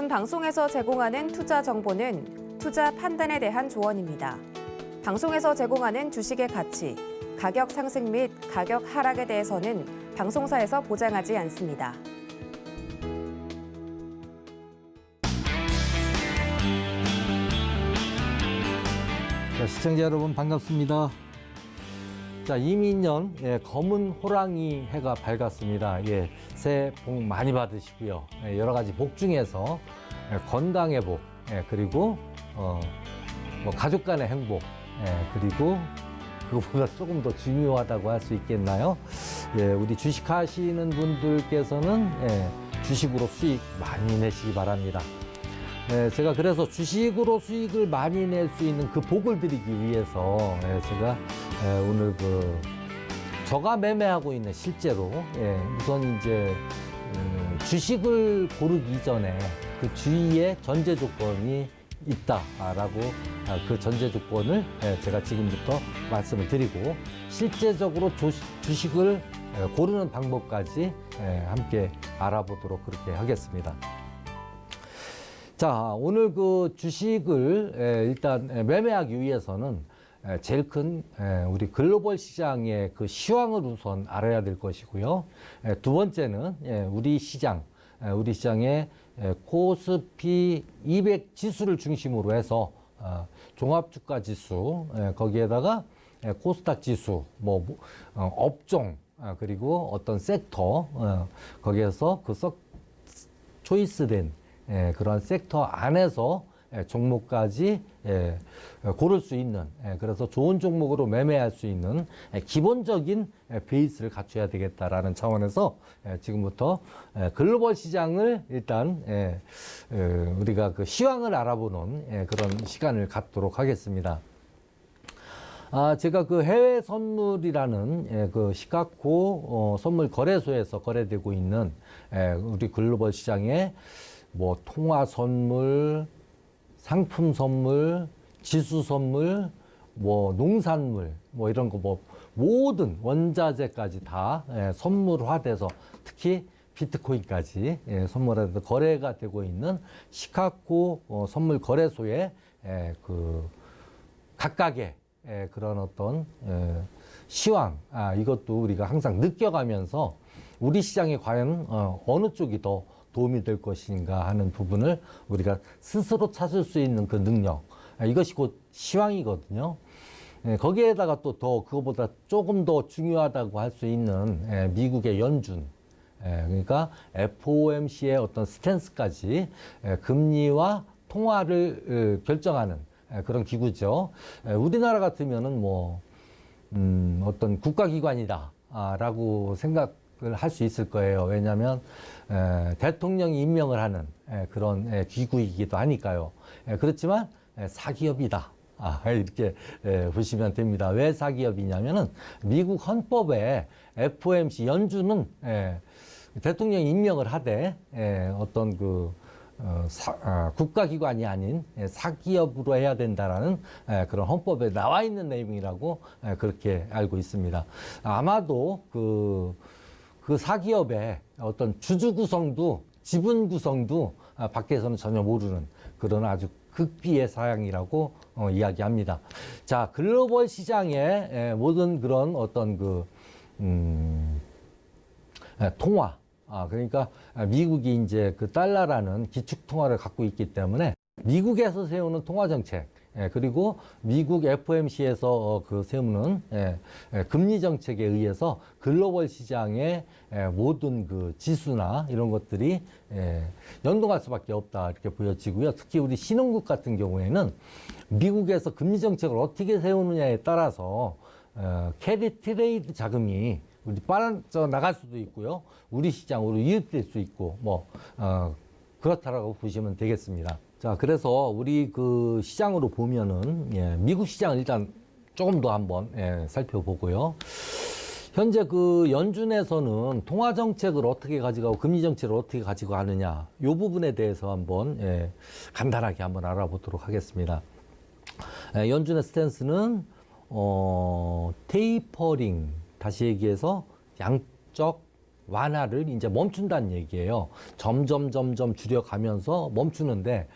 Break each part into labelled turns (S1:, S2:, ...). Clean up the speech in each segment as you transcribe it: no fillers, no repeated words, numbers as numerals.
S1: 본 방송에서 제공하는 투자 정보는 투자 판단에 대한 조언입니다. 방송에서 제공하는 주식의 가치, 가격 상승 및 가격 하락에 대해서는 방송사에서 보장하지 않습니다.
S2: 자, 시청자 여러분 반갑습니다. 자, 이민년 검은 호랑이 해가 밝았습니다. 새해 복 많이 받으시고요. 여러 가지 복 중에서 건강의 복, 그리고 가족 간의 행복, 그리고 그것보다 조금 더 중요하다고 할 수 있겠나요? 우리 주식하시는 분들께서는 주식으로 수익 많이 내시기 바랍니다. 제가 그래서 주식으로 수익을 많이 낼 수 있는 그 복을 드리기 위해서 제가 오늘 저가 매매하고 있는 실제로 우선 이제 주식을 고르기 전에 그 주위에 전제 조건이 있다라고 그 전제 조건을 제가 지금부터 말씀을 드리고 실제적으로 주식을 고르는 방법까지 함께 알아보도록 그렇게 하겠습니다. 자, 오늘 그 주식을 일단 매매하기 위해서는 제일 큰 우리 글로벌 시장의 그 시황을 우선 알아야 될 것이고요. 두 번째는 우리 시장의 코스피 200 지수를 중심으로 해서 종합주가 지수, 거기에다가 코스닥 지수, 업종, 그리고 어떤 섹터, 거기에서 그 초이스된 그런 섹터 안에서 종목까지 고를 수 있는, 그래서 좋은 종목으로 매매할 수 있는 기본적인 베이스를 갖춰야 되겠다라는 차원에서 지금부터 글로벌 시장을 일단 우리가 그 시황을 알아보는 그런 시간을 갖도록 하겠습니다. 제가 그 해외 선물이라는 그 시카고 선물 거래소에서 거래되고 있는 우리 글로벌 시장의 통화 선물, 상품 선물, 지수 선물, 농산물, 이런 거 모든 원자재까지 다 선물화돼서 특히 비트코인까지 선물화돼서 거래가 되고 있는 시카고 선물 거래소의 그 각각의 그런 어떤 시황, 이것도 우리가 항상 느껴가면서 우리 시장에 과연 어느 쪽이 더 도움이 될 것인가 하는 부분을 우리가 스스로 찾을 수 있는 그 능력, 이것이 곧 시황이거든요. 거기에다가 또 그거보다 조금 더 중요하다고 할 수 있는 미국의 연준, 그러니까 FOMC의 어떤 스탠스까지 금리와 통화를 결정하는 그런 기구죠. 우리나라 같으면은 어떤 국가기관이다라고 생각을 할 수 있을 거예요. 왜냐하면 대통령이 임명을 하는 그런 기구이기도 하니까요. 그렇지만 사기업이다. 이렇게 보시면 됩니다. 왜 사기업이냐면은 미국 헌법에 FOMC 연준은 대통령이 임명을 하되 어떤 국가기관이 아닌 사기업으로 해야 된다라는 그런 헌법에 나와 있는 내용이라고 그렇게 알고 있습니다. 아마도 그 사기업의 어떤 주주 구성도 지분 구성도 밖에서는 전혀 모르는 그런 아주 극비의 사양이라고 이야기합니다. 자, 글로벌 시장의 모든 그런 어떤 통화, 그러니까 미국이 이제 그 달러라는 기축 통화를 갖고 있기 때문에 미국에서 세우는 통화 정책, 그리고 미국 FOMC에서 세우는 금리 정책에 의해서 글로벌 시장의 모든 그 지수나 이런 것들이 연동할 수밖에 없다 이렇게 보여지고요. 특히 우리 신흥국 같은 경우에는 미국에서 금리 정책을 어떻게 세우느냐에 따라서 캐리 트레이드 자금이 우리 빠져 나갈 수도 있고요. 우리 시장으로 이웃될 수 있고 그렇다라고 보시면 되겠습니다. 자, 그래서 우리 그 시장으로 보면은 미국 시장을 일단 조금 더 한번 살펴보고요. 현재 그 연준에서는 통화 정책을 어떻게 가져가고 금리 정책을 어떻게 가지고 가느냐, 이 부분에 대해서 한번 간단하게 한번 알아보도록 하겠습니다. 연준의 스탠스는 테이퍼링, 다시 얘기해서 양적 완화를 이제 멈춘다는 얘기예요. 점점 줄여가면서 멈추는데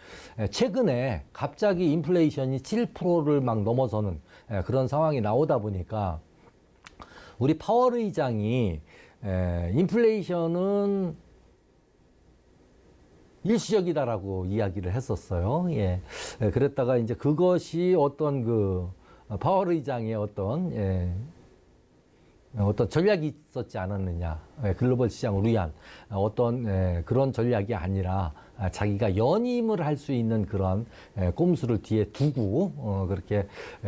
S2: 최근에 갑자기 인플레이션이 7%를 막 넘어서는 그런 상황이 나오다 보니까 우리 파월 의장이 인플레이션은 일시적이다라고 이야기를 했었어요. 예. 그랬다가 이제 그것이 어떤 그 파월 의장의 어떤 전략이 있었지 않았느냐. 글로벌 시장을 위한 어떤 그런 전략이 아니라 자기가 연임을 할 수 있는 그런 꼼수를 뒤에 두고 그렇게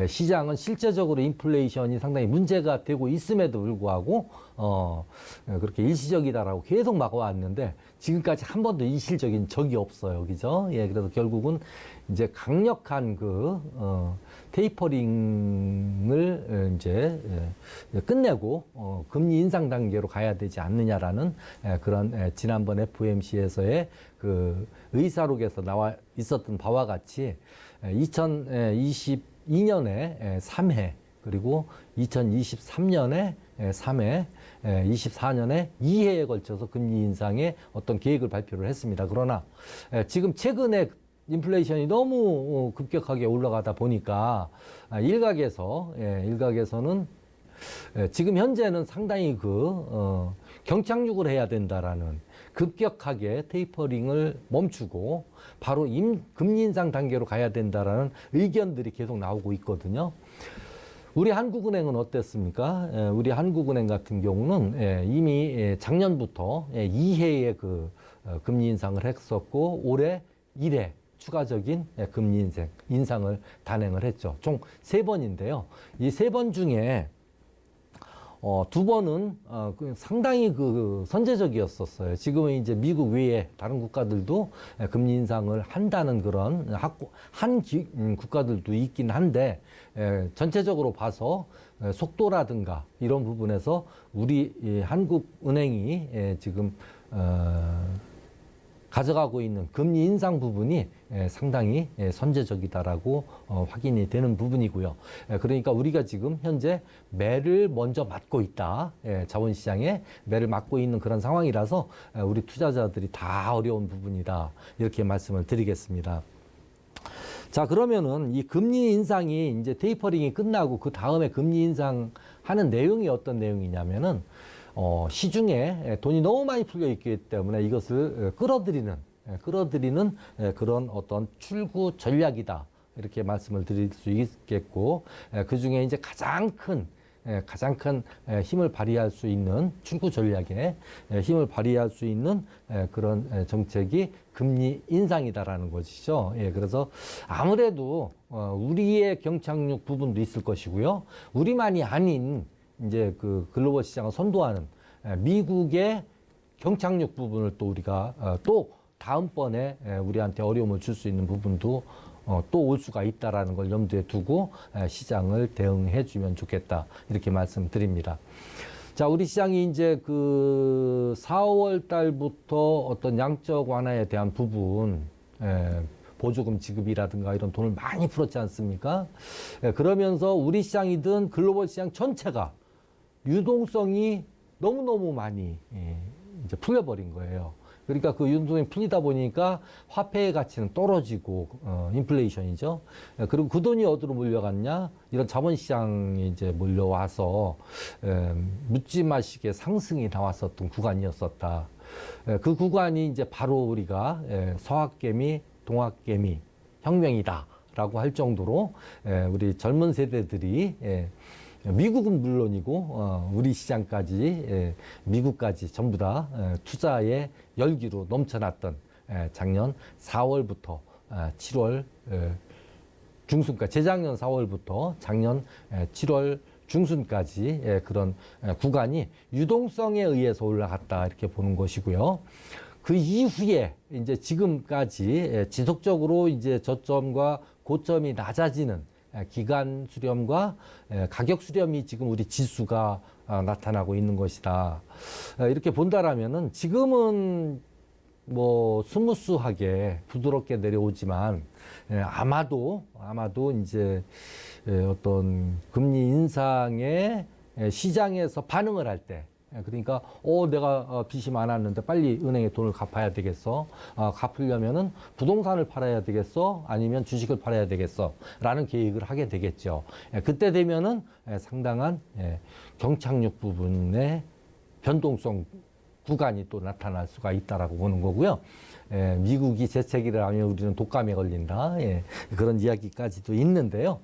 S2: 시장은 실제적으로 인플레이션이 상당히 문제가 되고 있음에도 불구하고 그렇게 일시적이다라고 계속 막아왔는데 지금까지 한 번도 일시적인 적이 없어요. 그죠? 예, 그래서 결국은 이제 강력한 그 테이퍼링을 이제 끝내고 금리 인상 단계로 가야 되지 않느냐라는 그런 지난번 FOMC에서의 그 의사록에서 나와 있었던 바와 같이 2022년에 3회 그리고 2023년에 3회, 24년에 2회에 걸쳐서 금리 인상의 어떤 계획을 발표를 했습니다. 그러나 지금 최근에 인플레이션이 너무 급격하게 올라가다 보니까 일각에서는 지금 현재는 상당히 경착륙을 해야 된다라는 급격하게 테이퍼링을 멈추고 바로 금리 인상 단계로 가야 된다라는 의견들이 계속 나오고 있거든요. 우리 한국은행은 어땠습니까? 우리 한국은행 같은 경우는 이미 작년부터 2회의 금리 인상을 했었고 올해 1회 추가적인 금리 인상을 단행을 했죠. 총 3번인데요. 이 3번 중에 2번은 상당히 선제적이었었어요. 지금은 이제 미국 외에 다른 국가들도 금리 인상을 한다는 그런 국가들도 있긴 한데 전체적으로 봐서 속도라든가 이런 부분에서 우리 한국은행이 지금 가져가고 있는 금리 인상 부분이 상당히 선제적이다라고 확인이 되는 부분이고요. 그러니까 우리가 지금 현재 매를 먼저 맞고 있다. 자본시장에 매를 맞고 있는 그런 상황이라서 우리 투자자들이 다 어려운 부분이다. 이렇게 말씀을 드리겠습니다. 자, 그러면은 이 금리 인상이 이제 테이퍼링이 끝나고 그 다음에 금리 인상하는 내용이 어떤 내용이냐면은 시중에 돈이 너무 많이 풀려 있기 때문에 이것을 끌어들이는 그런 어떤 출구 전략이다. 이렇게 말씀을 드릴 수 있겠고, 그 중에 이제 가장 큰 힘을 발휘할 수 있는 출구 전략에 힘을 발휘할 수 있는 그런 정책이 금리 인상이다라는 것이죠. 예, 그래서 아무래도 우리의 경착륙 부분도 있을 것이고요. 우리만이 아닌 이제 글로벌 시장을 선도하는 미국의 경착륙 부분을 또 우리가 또 다음번에 우리한테 어려움을 줄 수 있는 부분도 또 올 수가 있다라는 걸 염두에 두고 시장을 대응해 주면 좋겠다. 이렇게 말씀드립니다. 자, 우리 시장이 이제 4월 달부터 어떤 양적 완화에 대한 부분, 보조금 지급이라든가 이런 돈을 많이 풀었지 않습니까? 그러면서 우리 시장이든 글로벌 시장 전체가 유동성이 너무너무 많이 이제 풀려버린 거예요. 그러니까 그 유동성이 풀리다 보니까 화폐의 가치는 떨어지고 인플레이션이죠. 그리고 그 돈이 어디로 몰려갔냐? 이런 자본시장이 이제 몰려와서 묻지 마시게 상승이 나왔었던 구간이었었다. 그 구간이 이제 바로 우리가 서학개미, 동학개미 혁명이다라고 할 정도로 우리 젊은 세대들이 미국은 물론이고 우리 시장까지 미국까지 전부 다 투자의 열기로 넘쳐났던 작년 4월부터 7월 중순까지 재작년 4월부터 작년 7월 중순까지 그런 구간이 유동성에 의해서 올라갔다 이렇게 보는 것이고요. 그 이후에 이제 지금까지 지속적으로 이제 저점과 고점이 낮아지는 기간 수렴과 가격 수렴이 지금 우리 지수가 나타나고 있는 것이다. 이렇게 본다라면은 지금은 뭐 스무스하게 부드럽게 내려오지만 아마도 이제 어떤 금리 인상에 시장에서 반응을 할 때 그러니까 내가 빚이 많았는데 빨리 은행에 돈을 갚아야 되겠어. 갚으려면은 부동산을 팔아야 되겠어. 아니면 주식을 팔아야 되겠어. 라는 계획을 하게 되겠죠. 그때 되면은 상당한 경착륙 부분의 변동성 구간이 또 나타날 수가 있다라고 보는 거고요. 미국이 재채기를 하면 우리는 독감에 걸린다. 그런 이야기까지도 있는데요.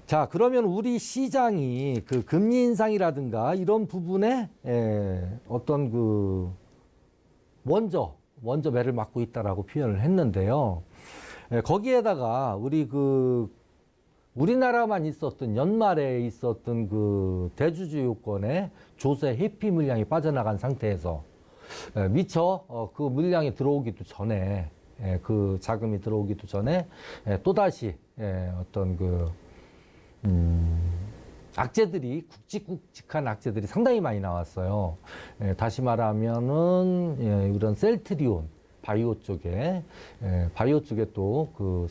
S2: 자, 그러면 우리 시장이 그 금리 인상이라든가 이런 부분에 어떤 그 먼저 매를 맞고 있다라고 표현을 했는데요. 거기에다가 우리나라만 있었던 연말에 있었던 그 대주주 요건에 조세 회피 물량이 빠져나간 상태에서 미처 그 물량이 들어오기도 전에 그 자금이 들어오기도 전에 또다시 어떤 악재들이 굵직굵직한 악재들이 상당히 많이 나왔어요. 다시 말하면은 이런 셀트리온 바이오 쪽에 또 그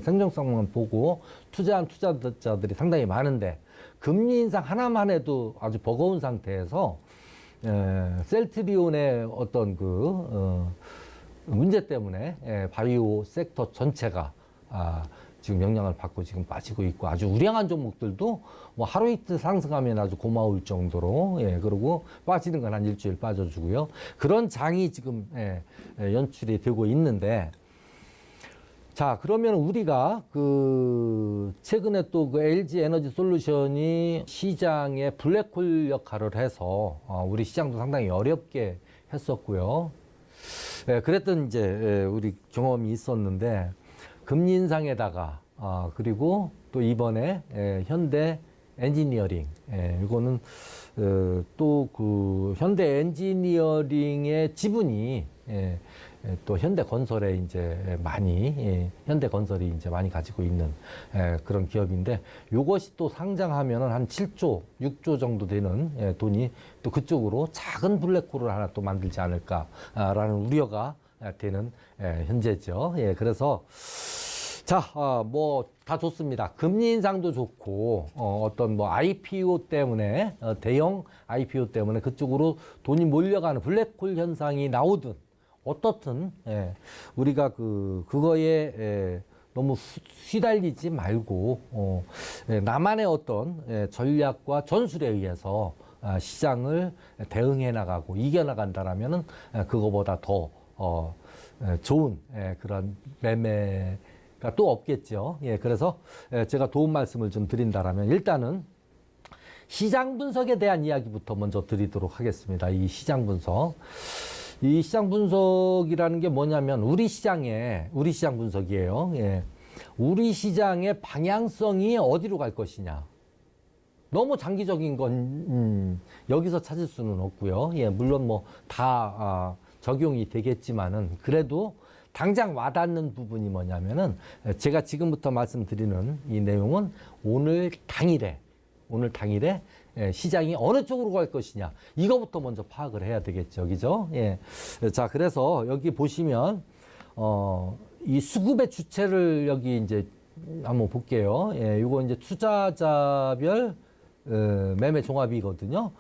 S2: 성장성만 보고 투자한 투자자들이 상당히 많은데 금리 인상 하나만 해도 아주 버거운 상태에서 셀트리온의 어떤 문제 때문에 바이오 섹터 전체가 지금 영향을 받고 지금 빠지고 있고 아주 우량한 종목들도 뭐 하루 이틀 상승하면 아주 고마울 정도로 그리고 빠지는 건 한 일주일 빠져주고요. 그런 장이 지금 연출이 되고 있는데 자, 그러면 우리가 최근에 또 LG 에너지 솔루션이 시장에 블랙홀 역할을 해서 우리 시장도 상당히 어렵게 했었고요. 그랬던 이제 우리 경험이 있었는데 금리 인상에다가 그리고 또 이번에 현대 엔지니어링 이거는 또 그 현대 엔지니어링의 지분이 또 현대 건설에 이제 현대 건설이 이제 많이 가지고 있는 그런 기업인데 요것이 또 상장하면은 한 7조, 6조 정도 되는 돈이 또 그쪽으로 작은 블랙홀을 하나 또 만들지 않을까라는 우려가 되는 현재죠. 그래서 자, 뭐 다 좋습니다. 금리 인상도 좋고 어떤 뭐 IPO 때문에 대형 IPO 때문에 그쪽으로 돈이 몰려가는 블랙홀 현상이 나오든 어떻든 우리가 그거에 너무 휘달리지 말고 나만의 어떤 전략과 전술에 의해서 시장을 대응해 나가고 이겨 나간다라면은 그거보다 더 좋은 그런 매매가 또 없겠죠. 그래서 제가 도움 말씀을 좀 드린다라면 일단은 시장 분석에 대한 이야기부터 먼저 드리도록 하겠습니다. 이 시장 분석. 이 시장 분석이라는 게 뭐냐면 우리 시장 분석이에요. 우리 시장의 방향성이 어디로 갈 것이냐. 너무 장기적인 건 여기서 찾을 수는 없고요. 물론 뭐 다 적용이 되겠지만은 그래도 당장 와닿는 부분이 뭐냐면은 제가 지금부터 말씀드리는 이 내용은 오늘 당일에 시장이 어느 쪽으로 갈 것이냐 이거부터 먼저 파악을 해야 되겠죠, 그죠? 자, 그래서 여기 보시면 이 수급의 주체를 여기 이제 한번 볼게요. 이거 이제 투자자별 매매 종합이거든요.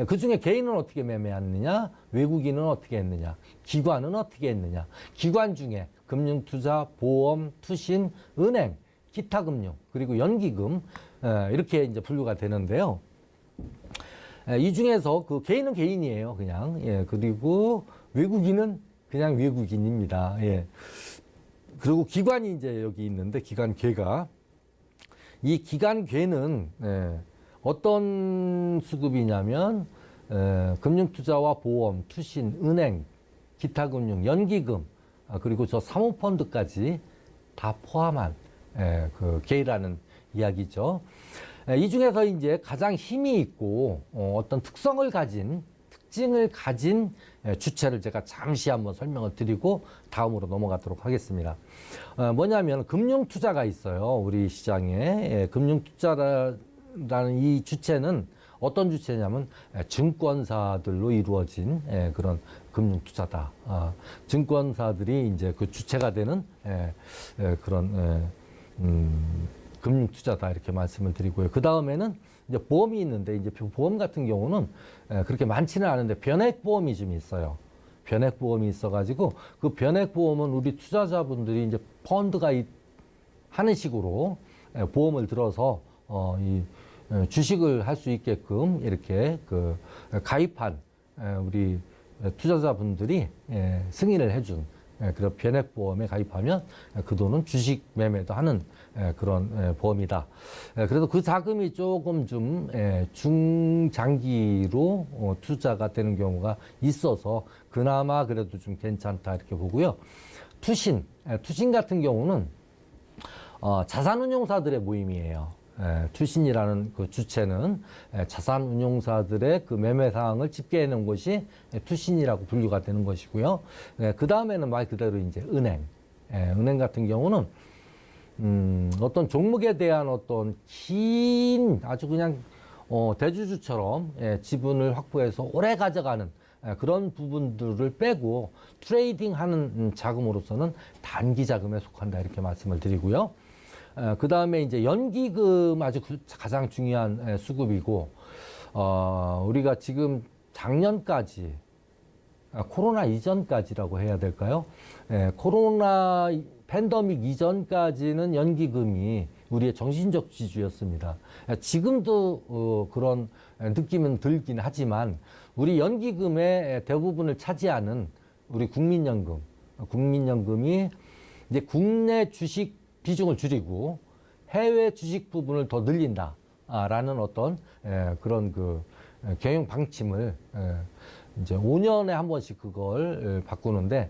S2: 그 중에 개인은 어떻게 매매했느냐, 외국인은 어떻게 했느냐, 기관은 어떻게 했느냐. 기관 중에 금융투자, 보험, 투신, 은행, 기타금융, 그리고 연기금 이렇게 이제 분류가 되는데요. 이 중에서 그 개인은 개인이에요, 그냥. 그리고 외국인은 그냥 외국인입니다. 그리고 기관이 이제 여기 있는데 기관괴가 이 기관괴는 어떤 수급이냐면 금융투자와 보험, 투신, 은행, 기타금융, 연기금 그리고 저 사모펀드까지 다 포함한 그 괴라는 이야기죠. 이 중에서 이제 가장 힘이 있고 어떤 특징을 가진 주체를 제가 잠시 한번 설명을 드리고 다음으로 넘어가도록 하겠습니다. 뭐냐면 금융투자가 있어요. 우리 시장에. 금융투자라는 이 주체는 어떤 주체냐면 증권사들로 이루어진 그런 금융투자다. 증권사들이 이제 그 주체가 되는 그런 금융투자다 이렇게 말씀을 드리고요. 그 다음에는 이제 보험이 있는데 이제 보험 같은 경우는 그렇게 많지는 않은데 변액 보험이 좀 있어요. 변액 보험이 있어가지고 그 변액 보험은 우리 투자자분들이 이제 펀드가 하는 식으로 보험을 들어서 이 주식을 할 수 있게끔 이렇게 그 가입한 우리 투자자분들이 승인을 해준 그런 변액보험에 가입하면 그 돈은 주식 매매도 하는 그런 보험이다. 그래서 그 자금이 조금 좀 중장기로 투자가 되는 경우가 있어서 그나마 그래도 좀 괜찮다 이렇게 보고요. 투신 같은 경우는 자산운용사들의 모임이에요. 투신이라는 그 주체는 자산운용사들의 그 매매 사항을 집계해 놓은 것이 투신이라고 분류가 되는 것이고요. 그 다음에는 말 그대로 이제 은행 같은 경우는 어떤 종목에 대한 어떤 긴 아주 그냥 대주주처럼 지분을 확보해서 오래 가져가는 그런 부분들을 빼고 트레이딩하는 자금으로서는 단기 자금에 속한다 이렇게 말씀을 드리고요. 그 다음에 이제 연기금 아주 가장 중요한 수급이고, 우리가 지금 작년까지, 코로나 이전까지라고 해야 될까요? 코로나 팬데믹 이전까지는 연기금이 우리의 정신적 지주였습니다. 지금도 그런 느낌은 들긴 하지만 우리 연기금의 대부분을 차지하는 우리 국민연금이 이제 국내 주식 비중을 줄이고 해외 주식 부분을 더 늘린다라는 어떤 그런 그 경영 방침을 이제 5년에 한 번씩 그걸 바꾸는데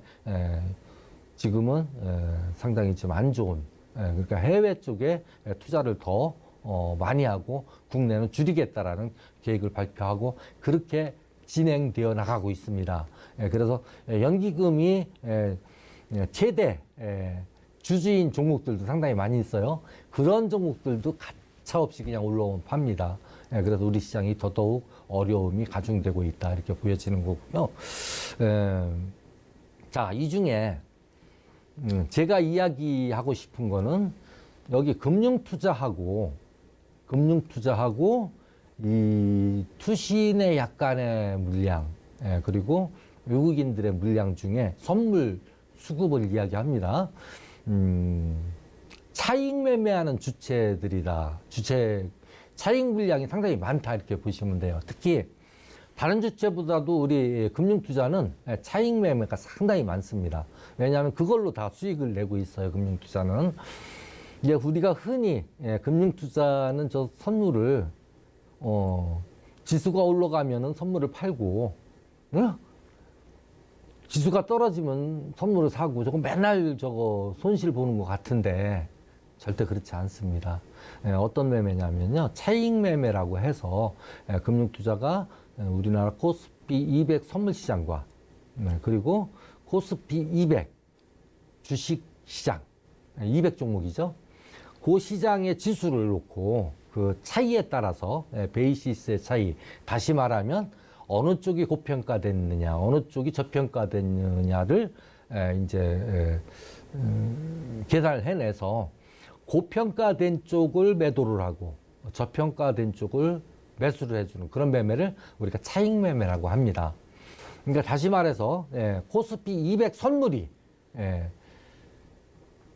S2: 지금은 상당히 좀 안 좋은 그러니까 해외 쪽에 투자를 더 많이 하고 국내는 줄이겠다라는 계획을 발표하고 그렇게 진행되어 나가고 있습니다. 그래서 연기금이 최대 주주인 종목들도 상당히 많이 있어요. 그런 종목들도 가차없이 그냥 올라온 팝니다. 그래서 우리 시장이 더더욱 어려움이 가중되고 있다 이렇게 보여지는 거고요. 자, 이 중에 제가 이야기하고 싶은 거는 여기 금융투자하고 이 투신의 약간의 물량 그리고 외국인들의 물량 중에 선물 수급을 이야기합니다. 차익 매매하는 주체들이다. 차익 물량이 상당히 많다 이렇게 보시면 돼요. 특히 다른 주체보다도 우리 금융투자는 차익 매매가 상당히 많습니다. 왜냐하면 그걸로 다 수익을 내고 있어요. 금융투자는. 이제 우리가 흔히 금융투자는 저 선물을 지수가 올라가면은 선물을 팔고 지수가 떨어지면 선물을 사고 저거 맨날 저거 손실 보는 것 같은데 절대 그렇지 않습니다. 어떤 매매냐면요. 차익 매매라고 해서 금융투자가 우리나라 코스피 200 선물시장과 그리고 코스피 200 주식시장 200 종목이죠. 그 시장의 지수를 놓고 그 차이에 따라서 베이시스의 차이 다시 말하면 어느 쪽이 고평가됐느냐, 어느 쪽이 저평가됐느냐를 이제 계산을 해내서 고평가된 쪽을 매도를 하고 저평가된 쪽을 매수를 해주는 그런 매매를 우리가 차익 매매라고 합니다. 그러니까 다시 말해서 코스피 200 선물이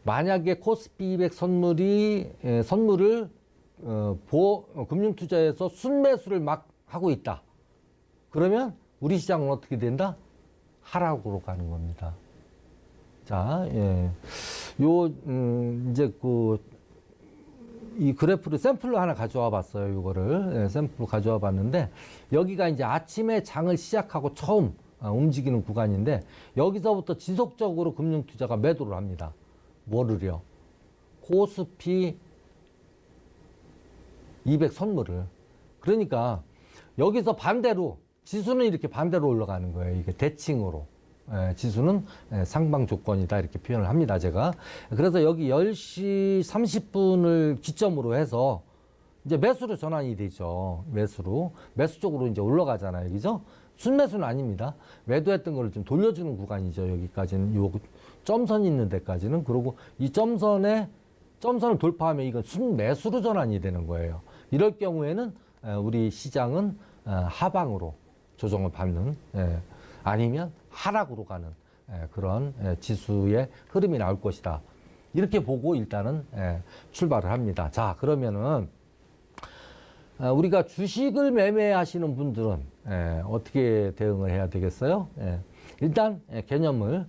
S2: 만약에 코스피 200 선물을 금융투자에서 순매수를 막 하고 있다. 그러면 우리 시장은 어떻게 된다? 하락으로 가는 겁니다. 자, 이제 이 그래프를 샘플로 하나 가져와 봤어요. 이거를 샘플로 가져와 봤는데 여기가 이제 아침에 장을 시작하고 처음 움직이는 구간인데 여기서부터 지속적으로 금융투자가 매도를 합니다. 뭐를요? 코스피 200 선물을. 그러니까 여기서 반대로 지수는 이렇게 반대로 올라가는 거예요. 이게 대칭으로. 지수는 상방 조건이다 이렇게 표현을 합니다. 제가. 그래서 여기 10시 30분을 기점으로 해서 이제 매수로 전환이 되죠. 매수 쪽으로 이제 올라가잖아요. 그죠? 순매수는 아닙니다. 매도했던 거를 좀 돌려주는 구간이죠. 여기까지는 요 점선 있는 데까지는. 그리고 이 점선을 돌파하면 이건 순매수로 전환이 되는 거예요. 이럴 경우에는 우리 시장은 하방으로 조정을 받는 아니면 하락으로 가는 그런 지수의 흐름이 나올 것이다. 이렇게 보고 일단은 출발을 합니다. 자, 그러면은 우리가 주식을 매매하시는 분들은 어떻게 대응을 해야 되겠어요? 일단 개념을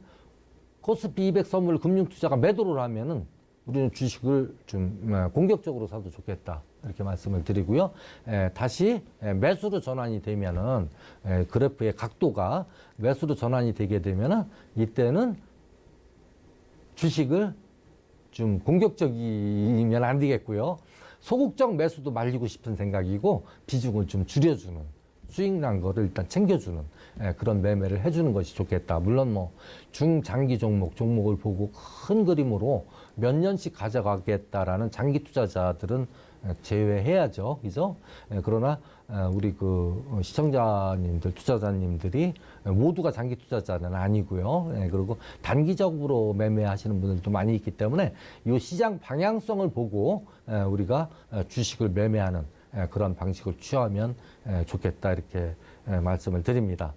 S2: 코스피 200 선물 금융투자가 매도를 하면은 우리는 주식을 좀 공격적으로 사도 좋겠다. 이렇게 말씀을 드리고요. 다시 매수로 전환이 되면은 그래프의 각도가 매수로 전환이 되게 되면은 이때는 주식을 좀 공격적이면 안 되겠고요. 소극적 매수도 말리고 싶은 생각이고 비중을 좀 줄여주는 수익 난 거를 일단 챙겨주는 그런 매매를 해주는 것이 좋겠다. 물론 뭐 중장기 종목을 보고 큰 그림으로 몇 년씩 가져가겠다라는 장기 투자자들은 제외해야죠. 그죠? 그러나 우리 그 시청자님들, 투자자님들이 모두가 장기 투자자는 아니고요. 그리고 단기적으로 매매하시는 분들도 많이 있기 때문에 이 시장 방향성을 보고 우리가 주식을 매매하는 그런 방식을 취하면 좋겠다. 이렇게 말씀을 드립니다.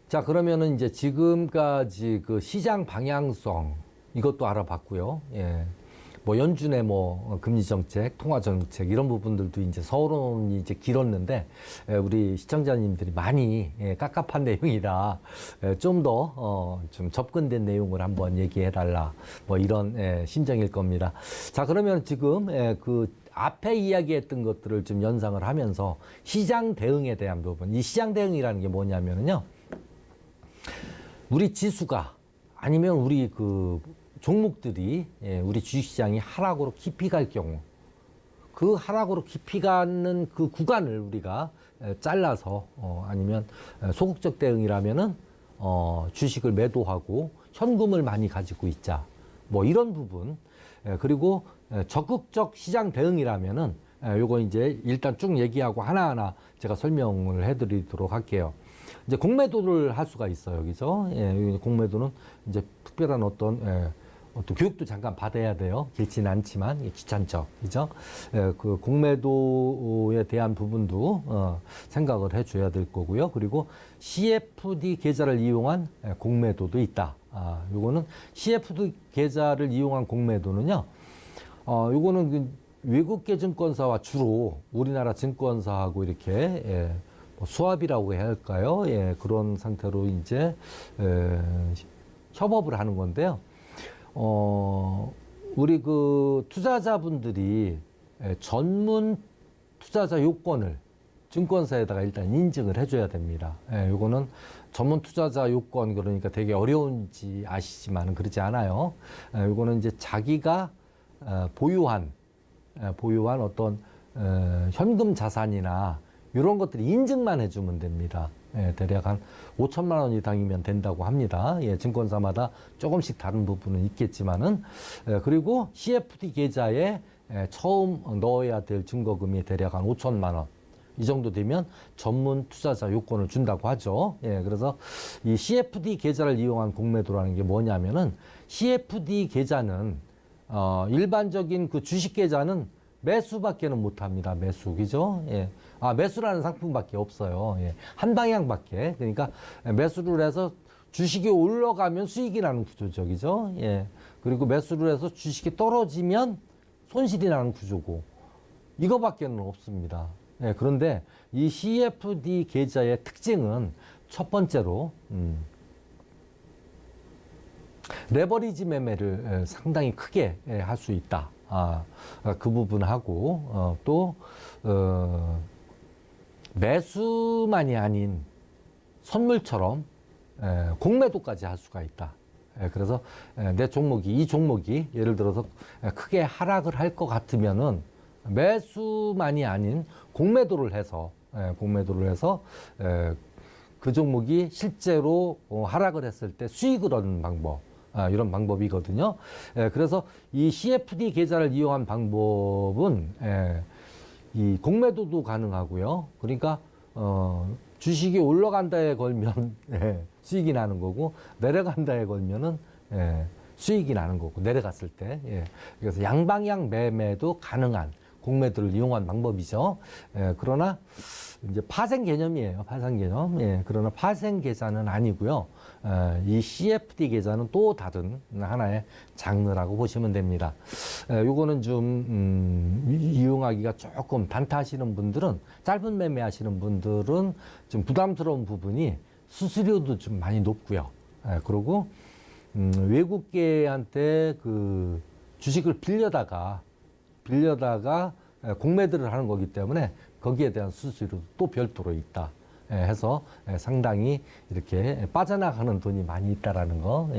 S2: 자, 그러면은 이제 지금까지 그 시장 방향성 이것도 알아봤고요. 뭐 연준의 뭐 금리 정책, 통화 정책 이런 부분들도 이제 서론이 이제 길었는데 우리 시청자님들이 많이 깝깝한 내용이라 좀 더 좀 접근된 내용을 한번 얘기해 달라 뭐 이런 심정일 겁니다. 자, 그러면 지금 그 앞에 이야기했던 것들을 좀 연상을 하면서 시장 대응에 대한 부분, 이 시장 대응이라는 게 뭐냐면요, 우리 지수가 아니면 우리 그 종목들이 우리 주식시장이 하락으로 깊이 갈 경우 그 하락으로 깊이 가는 그 구간을 우리가 잘라서 아니면 소극적 대응이라면은 주식을 매도하고 현금을 많이 가지고 있자 뭐 이런 부분. 그리고 적극적 시장 대응이라면은 요거 이제 일단 쭉 얘기하고 하나하나 제가 설명을 해드리도록 할게요. 이제 공매도를 할 수가 있어요, 그죠? 공매도는 이제 특별한 어떤 교육도 잠깐 받아야 돼요. 길지는 않지만 귀찮죠, 그죠? 그 공매도에 대한 부분도 생각을 해줘야 될 거고요. 그리고 CFD 계좌를 이용한 공매도도 있다. 요거는 CFD 계좌를 이용한 공매도는요. 요거는 그 외국계 증권사와 주로 우리나라 증권사하고 이렇게 뭐 수합이라고 해야 할까요? 그런 상태로 이제 협업을 하는 건데요. 우리 그 투자자분들이 전문 투자자 요건을 증권사에다가 일단 인증을 해줘야 됩니다. 요거는 전문 투자자 요건, 그러니까 되게 어려운지 아시지만 그러지 않아요. 요거는 이제 자기가 보유한 어떤 현금 자산이나 이런 것들이 인증만 해주면 됩니다. 대략 한 5천만 원 이상이면 된다고 합니다. 증권사마다 조금씩 다른 부분은 있겠지만은. 그리고 CFD 계좌에 처음 넣어야 될 증거금이 대략 한 5천만 원. 이 정도 되면 전문 투자자 요건을 준다고 하죠. 그래서 이 CFD 계좌를 이용한 공매도라는 게 뭐냐면은 CFD 계좌는 일반적인 그 주식 계좌는 매수밖에는 못합니다. 매수, 그죠? 매수라는 상품밖에 없어요. 한 방향밖에. 그러니까 매수를 해서 주식이 올라가면 수익이 나는 구조죠, 그죠? 그리고 매수를 해서 주식이 떨어지면 손실이 나는 구조고 이거밖에는 없습니다. 그런데 이 CFD 계좌의 특징은 첫 번째로 레버리지 매매를 상당히 크게 할 수 있다. 그 부분하고 또 매수만이 아닌 선물처럼 공매도까지 할 수가 있다. 그래서 이 종목이 예를 들어서 크게 하락을 할 것 같으면은 매수만이 아닌 공매도를 해서 그 종목이 실제로 하락을 했을 때 수익을 얻는 방법. 이런 방법이거든요. 그래서 이 CFD 계좌를 이용한 방법은 이 공매도도 가능하고요. 그러니까 주식이 올라간다에 걸면 수익이 나는 거고 내려간다에 걸면은 수익이 나는 거고 내려갔을 때. 그래서 양방향 매매도 가능한 공매도를 이용한 방법이죠. 그러나 이제 파생 개념이에요. 파생 개념. 그러나 파생 계좌는 아니고요. 이 CFD 계좌는 또 다른 하나의 장르라고 보시면 됩니다. 요거는 좀 이용하기가 조금 단타하시는 분들은, 짧은 매매하시는 분들은 좀 부담스러운 부분이 수수료도 좀 많이 높고요. 그리고 외국계한테 그 주식을 빌려다가 공매도를 하는 거기 때문에 거기에 대한 수수료도 또 별도로 있다 해서 상당히 이렇게 빠져나가는 돈이 많이 있다라는 거,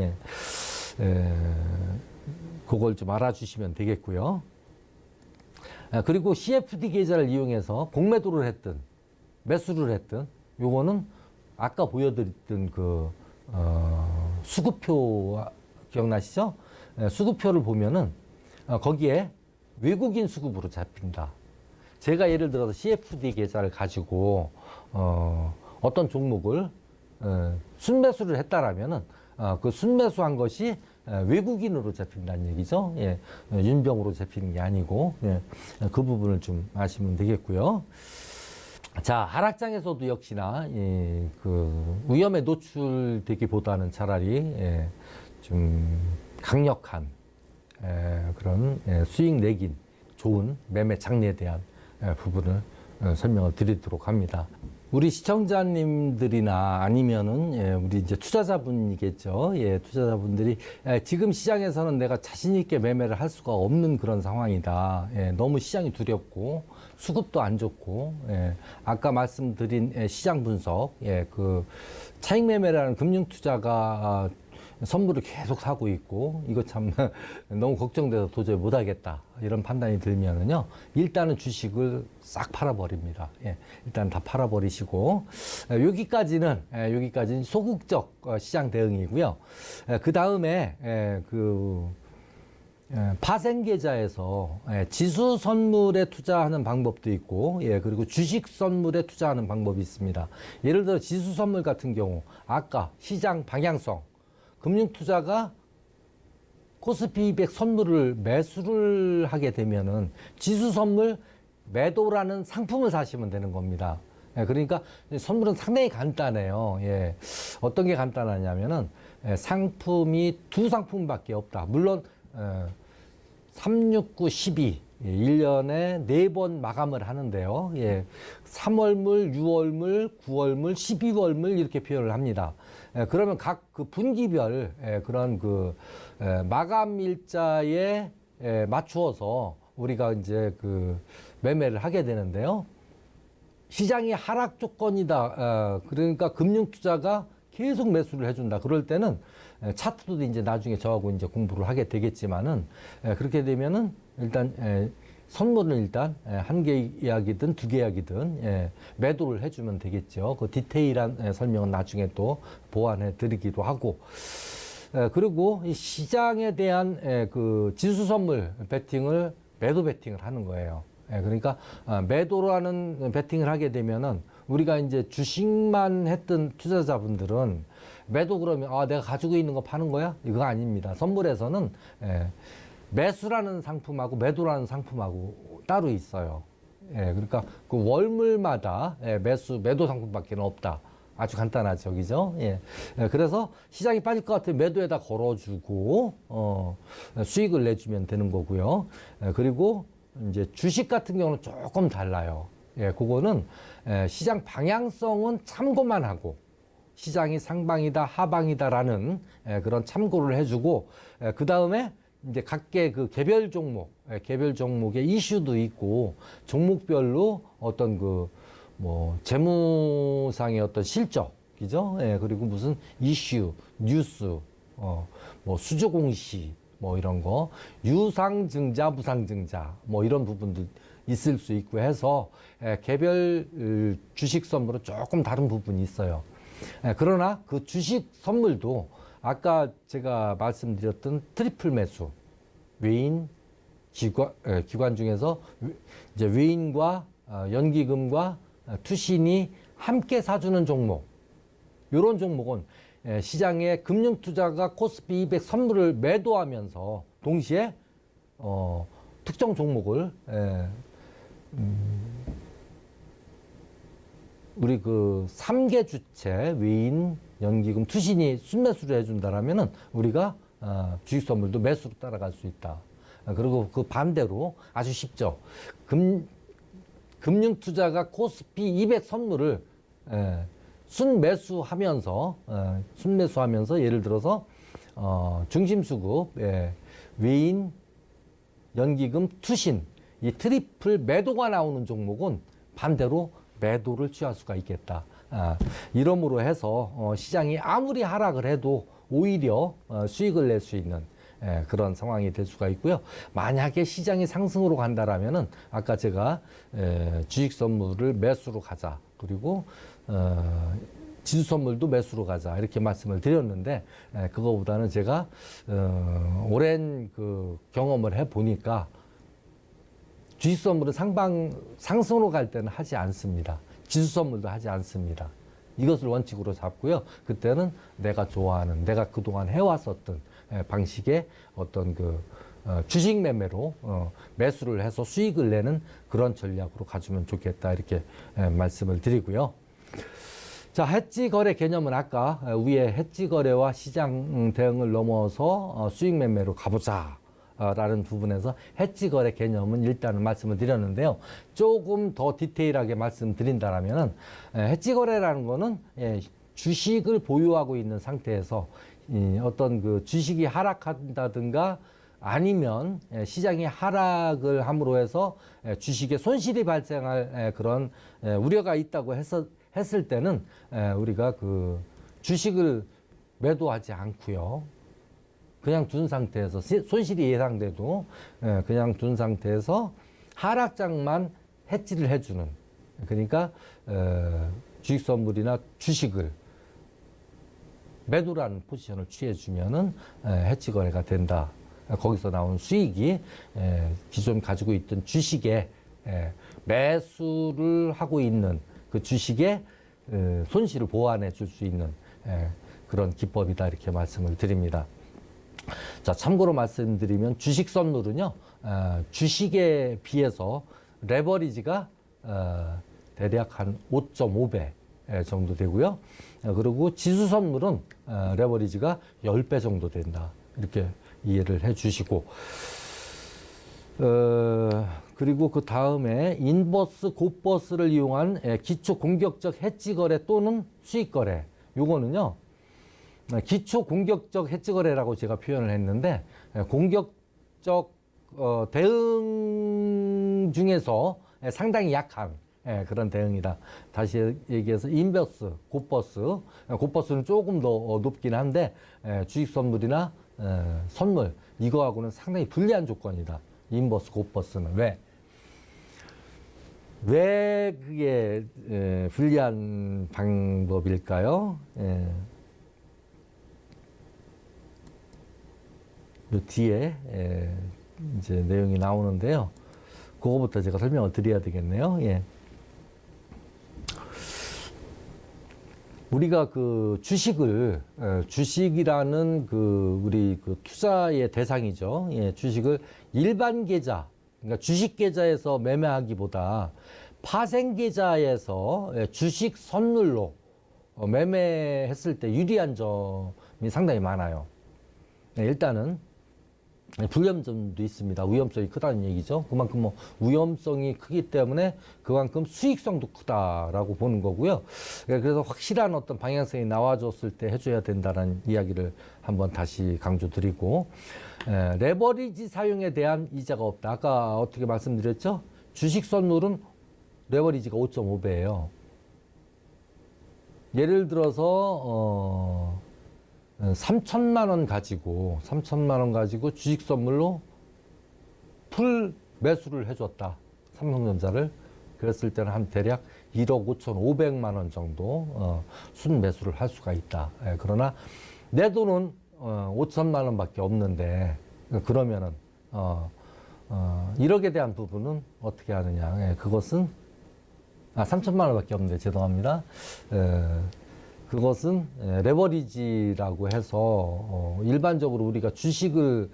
S2: 그걸 좀 알아주시면 되겠고요. 그리고 CFD 계좌를 이용해서 공매도를 했든 매수를 했든, 요거는 아까 보여드렸던 그 수급표 기억나시죠? 수급표를 보면은 거기에 외국인 수급으로 잡힌다. 제가 예를 들어서 CFD 계좌를 가지고 어떤 종목을 순매수를 했다라면은 그 순매수한 것이 외국인으로 잡힌다는 얘기죠. 윤병으로 잡히는 게 아니고, 그 부분을 좀 아시면 되겠고요. 자, 하락장에서도 역시나 그 위험에 노출되기보다는 차라리 좀 강력한 그런 수익 내긴 좋은 매매 장르에 대한 부분을 설명을 드리도록 합니다. 우리 시청자님들이나 아니면은 우리 이제 투자자분이겠죠. 투자자분들이 지금 시장에서는 내가 자신 있게 매매를 할 수가 없는 그런 상황이다. 너무 시장이 두렵고 수급도 안 좋고, 아까 말씀드린 시장 분석, 그 차익 매매라는 금융 투자가 선물을 계속 사고 있고, 이거 참 너무 걱정돼서 도저히 못하겠다, 이런 판단이 들면은요, 일단은 주식을 싹 팔아버립니다. 일단 다 팔아버리시고, 여기까지는 소극적 시장 대응이고요. 그 다음에 파생 계좌에서 지수 선물에 투자하는 방법도 있고, 그리고 주식 선물에 투자하는 방법이 있습니다. 예를 들어 지수 선물 같은 경우, 아까 시장 방향성, 금융투자가 코스피 200 선물을 매수를 하게 되면은 지수 선물 매도라는 상품을 사시면 되는 겁니다. 그러니까 선물은 상당히 간단해요. 어떤 게 간단하냐면은 상품이 두 상품밖에 없다. 물론 3, 6, 9, 12 1년에 4번 마감을 하는데요. 3월물, 6월물, 9월물, 12월물 이렇게 표현을 합니다. 그러면 각 그 분기별 그런 그 마감 일자에 맞추어서 우리가 이제 그 매매를 하게 되는데요. 시장이 하락 조건이다. 그러니까 금융투자가 계속 매수를 해준다. 그럴 때는 차트도 이제 나중에 저하고 이제 공부를 하게 되겠지만은, 그렇게 되면은 일단 선물은 일단 한 계약이든 두 계약이든 매도를 해주면 되겠죠. 그 디테일한 설명은 나중에 또 보완해 드리기도 하고, 그리고 이 시장에 대한 그 지수 선물 베팅을 매도 베팅을 하는 거예요. 그러니까 매도로 하는 베팅을 하게 되면은 우리가 이제 주식만 했던 투자자분들은 매도 그러면 내가 가지고 있는 거 파는 거야? 이거 아닙니다. 선물에서는 매수라는 상품하고 매도라는 상품하고 따로 있어요. 그러니까 그 월물마다 매도 상품밖에 없다. 아주 간단하죠, 그죠? 그래서 시장이 빠질 것 같으면 매도에다 걸어주고 수익을 내주면 되는 거고요. 그리고 이제 주식 같은 경우는 조금 달라요. 그거는 시장 방향성은 참고만 하고, 시장이 상방이다 하방이다라는 그런 참고를 해주고, 그 다음에 이제 각계 그 개별 종목의 이슈도 있고, 종목별로 어떤 그 뭐 재무상의 어떤 실적이죠. 그리고 무슨 이슈, 뉴스, 뭐 수조 공시, 뭐 이런 거, 유상증자, 무상증자, 뭐 이런 부분도 있을 수 있고 해서 개별 주식 선물은 조금 다른 부분이 있어요. 그러나 그 주식 선물도 아까 제가 말씀드렸던 트리플 매수, 외인, 기관 중에서 이제 외인과 연기금과 투신이 함께 사주는 종목, 이런 종목은 시장의 금융투자가 코스피 200 선물을 매도하면서 동시에 특정 종목을 우리 그 3개 주체 외인 연기금 투신이 순매수를 해준다라면은 우리가 주식 선물도 매수로 따라갈 수 있다. 그리고 그 반대로 아주 쉽죠. 금융 투자가 코스피 200 선물을 순매수하면서 예를 들어서 중심수급 외인 연기금 투신 이 트리플 매도가 나오는 종목은 반대로 매도를 취할 수가 있겠다. 이러므로 해서 시장이 아무리 하락을 해도 오히려 수익을 낼 수 있는 그런 상황이 될 수가 있고요. 만약에 시장이 상승으로 간다라면은 아까 제가 주식 선물을 매수로 가자. 그리고 지수 선물도 매수로 가자. 이렇게 말씀을 드렸는데 그거보다는 제가 오랜 그 경험을 해 보니까 주식 선물은 상승으로 갈 때는 하지 않습니다. 지수 선물도 하지 않습니다. 이것을 원칙으로 잡고요. 그때는 내가 좋아하는, 내가 그동안 해왔었던 방식의 어떤 그 주식 매매로 매수를 해서 수익을 내는 그런 전략으로 가주면 좋겠다. 이렇게 말씀을 드리고요. 자, 해지 거래 개념은 아까 위에 해지 거래와 시장 대응을 넘어서 수익 매매로 가보자. 라는 부분에서 해지 거래 개념은 일단은 말씀을 드렸는데요. 조금 더 디테일하게 말씀드린다라면은 해지 거래라는 거는 주식을 보유하고 있는 상태에서 어떤 그 주식이 하락한다든가 아니면 시장이 하락을 함으로 해서 주식에 손실이 발생할 그런 우려가 있다고 했을 때는 우리가 그 주식을 매도하지 않고요. 그냥 둔 상태에서 손실이 예상돼도 그냥 둔 상태에서 하락장만 해지를 해주는, 그러니까 주식 선물이나 주식을 매도라는 포지션을 취해주면은 해지 거래가 된다. 거기서 나온 수익이 기존 가지고 있던 주식에 매수를 하고 있는 그 주식의 손실을 보완해 줄 수 있는 그런 기법이다. 이렇게 말씀을 드립니다. 자, 참고로 말씀드리면 주식 선물은요, 주식에 비해서 레버리지가 대략 한 5.5배 정도 되고요. 그리고 지수 선물은 레버리지가 10배 정도 된다. 이렇게 이해를 해 주시고, 그리고 그 다음에 인버스, 곧버스를 이용한 기초 공격적 해지 거래 또는 수익 거래. 요거는요, 기초 공격적 해지 거래라고 제가 표현을 했는데, 공격적 대응 중에서 상당히 약한 그런 대응이다. 다시 얘기해서 인버스, 곧버스는 조금 더 높긴 한데 주식 선물이나 선물 이거하고는 상당히 불리한 조건이다. 인버스, 곧버스는 왜 그게 불리한 방법일까요? 요 뒤에 이제 내용이 나오는데요. 그거부터 제가 설명을 드려야 되겠네요. 예. 우리가 그 주식이라는 그 우리 그 투자의 대상이죠. 예, 주식을 일반 계좌, 그러니까 주식 계좌에서 매매하기보다 파생 계좌에서 주식 선물로 매매했을 때 유리한 점이 상당히 많아요. 네, 일단은 불리함점도 있습니다. 위험성이 크다는 얘기죠. 그만큼 뭐 위험성이 크기 때문에 그만큼 수익성도 크다라고 보는 거고요. 그래서 확실한 어떤 방향성이 나와줬을 때 해줘야 된다는 이야기를 한번 다시 강조드리고, 레버리지 사용에 대한 이자가 없다. 아까 어떻게 말씀드렸죠? 주식 선물은 레버리지가 5.5배예요. 예를 들어서 3천만 원 가지고 주식 선물로 풀 매수를 해줬다. 삼성전자를. 그랬을 때는 한 대략 1억 5,500만 원 정도 순 매수를 할 수가 있다. 그러나 내 돈은 5천만 원밖에 없는데, 그러면은 1억에 대한 부분은 어떻게 하느냐. 그것은 3천만 원밖에 없는데, 죄송합니다. 그것은 레버리지라고 해서 일반적으로 우리가 주식을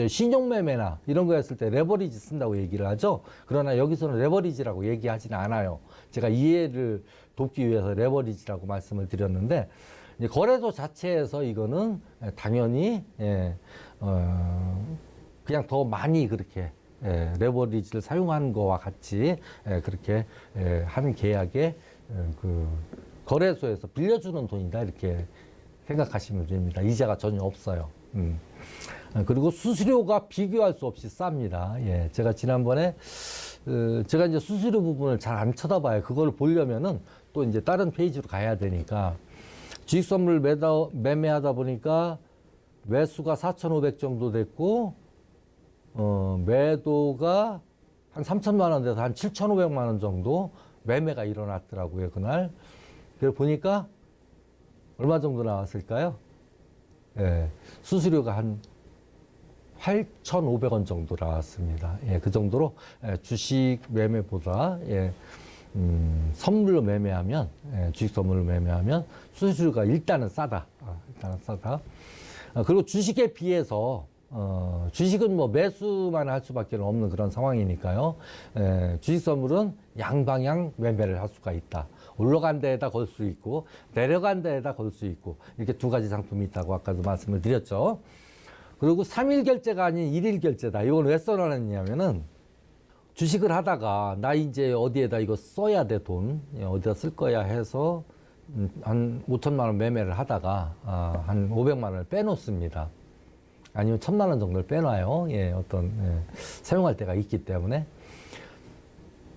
S2: 신용매매나 이런 거 했을 때 레버리지 쓴다고 얘기를 하죠. 그러나 여기서는 레버리지라고 얘기하지는 않아요. 제가 이해를 돕기 위해서 레버리지라고 말씀을 드렸는데, 이제 거래소 자체에서 이거는 당연히 그냥 더 많이 그렇게 레버리지를 사용한 거와 같이 그렇게 한 계약에 그 거래소에서 빌려주는 돈이다, 이렇게 생각하시면 됩니다. 이자가 전혀 없어요. 그리고 수수료가 비교할 수 없이 쌉니다. 예, 제가 지난번에 제가 이제 수수료 부분을 잘 안 쳐다봐요. 그걸 보려면은 또 이제 다른 페이지로 가야 되니까, 주식 선물 매매하다 보니까 매수가 4,500 정도 됐고, 매도가 한 3천만 원 돼서 한 7,500만 원 정도 매매가 일어났더라고요, 그날. 그걸 보니까 얼마 정도 나왔을까요? 예, 수수료가 한 8,500원 정도 나왔습니다. 예, 그 정도로 주식 매매보다 선물로 매매하면, 주식 선물로 매매하면 수수료가 일단은 싸다. 일단은 싸다. 그리고 주식에 비해서 주식은 뭐 매수만 할 수밖에 없는 그런 상황이니까요. 주식 선물은 양방향 매매를 할 수가 있다. 올라간 데에다 걸 수 있고 내려간 데에다 걸 수 있고, 이렇게 두 가지 상품이 있다고 아까도 말씀을 드렸죠. 그리고 3일 결제가 아닌 1일 결제다. 이건 왜 써놨냐면은, 주식을 하다가 나 이제 어디에다 이거 써야 돼, 돈 어디다 쓸 거야 해서 한 5천만 원 매매를 하다가 한 500만 원을 빼놓습니다. 아니면 1,000만 원 정도를 빼놔요. 사용할 때가 있기 때문에.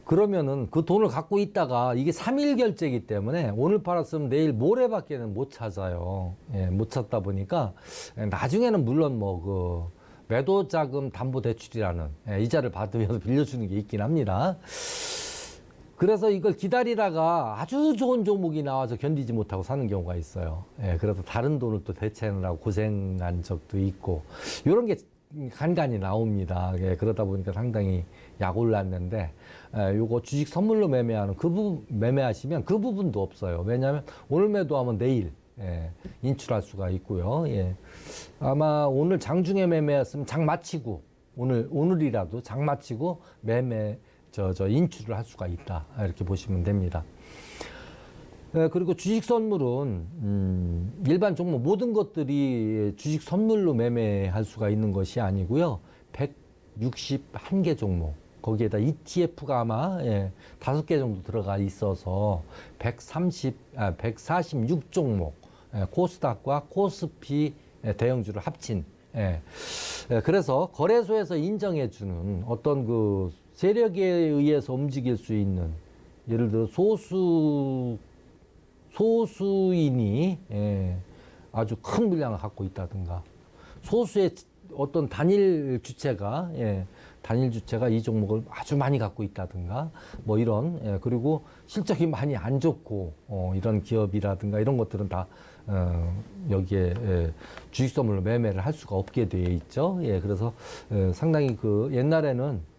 S2: 그러면은 그 돈을 갖고 있다가 이게 3일 결제이기 때문에 오늘 팔았으면 내일 모레밖에는 못 찾아요. 못 찾다 보니까 나중에는 물론 뭐 그 매도 자금 담보 대출이라는 이자를 받으면서 빌려주는 게 있긴 합니다. 그래서 이걸 기다리다가 아주 좋은 종목이 나와서 견디지 못하고 사는 경우가 있어요. 그래서 다른 돈을 또 대체하느라고 고생한 적도 있고, 이런 게 간간히 나옵니다. 그러다 보니까 상당히 약 올랐는데, 요거 주식 선물로 매매하는 그 부분, 매매하시면 그 부분도 없어요. 왜냐하면 오늘 매도하면 내일 인출할 수가 있고요. 아마 오늘 장중에 매매했으면 장 마치고, 오늘이라도 장 마치고 인출을 할 수가 있다. 이렇게 보시면 됩니다. 그리고 주식 선물은 일반 종목 모든 것들이 주식 선물로 매매할 수가 있는 것이 아니고요. 161개 종목, 거기에다 ETF가 아마 5개 정도 들어가 있어서 146 종목, 코스닥과 코스피 대형주를 합친, 그래서 거래소에서 인정해주는 어떤 그 세력에 의해서 움직일 수 있는, 예를 들어 소수인이 아주 큰 물량을 갖고 있다든가, 소수의 어떤 단일 주체가 이 종목을 아주 많이 갖고 있다든가, 뭐 이런, 그리고 실적이 많이 안 좋고 이런 기업이라든가 이런 것들은 다 여기에 주식 선물로 매매를 할 수가 없게 되어 있죠. 그래서 상당히 그 옛날에는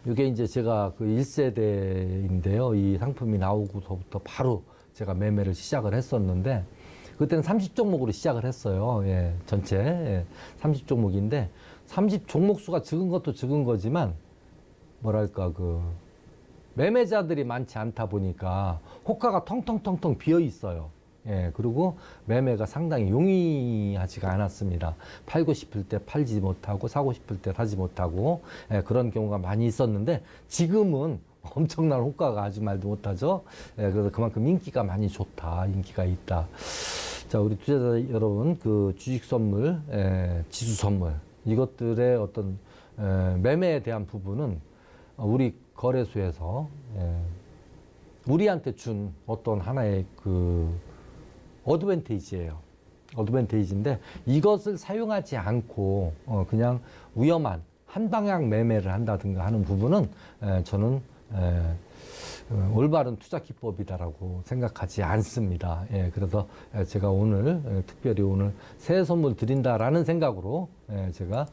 S2: 이게 이제 제가 그 1세대인데요. 이 상품이 나오고서부터 바로 제가 매매를 시작을 했었는데, 그때는 30종목으로 시작을 했어요. 전체 30종목인데 30종목 수가 적은 것도 적은 거지만, 뭐랄까 그 매매자들이 많지 않다 보니까 호가가 텅텅텅텅 비어 있어요. 그리고 매매가 상당히 용이하지가 않았습니다. 팔고 싶을 때 팔지 못하고 사고 싶을 때 사지 못하고 그런 경우가 많이 있었는데, 지금은 엄청난 호가가 아주 말도 못하죠. 그래서 그만큼 인기가 많이 좋다, 인기가 있다. 자, 우리 투자자 여러분, 그 주식 선물, 지수 선물, 이것들의 어떤 매매에 대한 부분은 우리 거래소에서 우리한테 준 어떤 하나의 그 어드밴테이지예요. 어드밴테이지인데, 이것을 사용하지 않고 그냥 위험한 한방향 매매를 한다든가 하는 부분은 저는 올바른 투자 기법이다라고 생각하지 않습니다. 그래서 제가 오늘 특별히 오늘 새 선물 드린다라는 생각으로 제가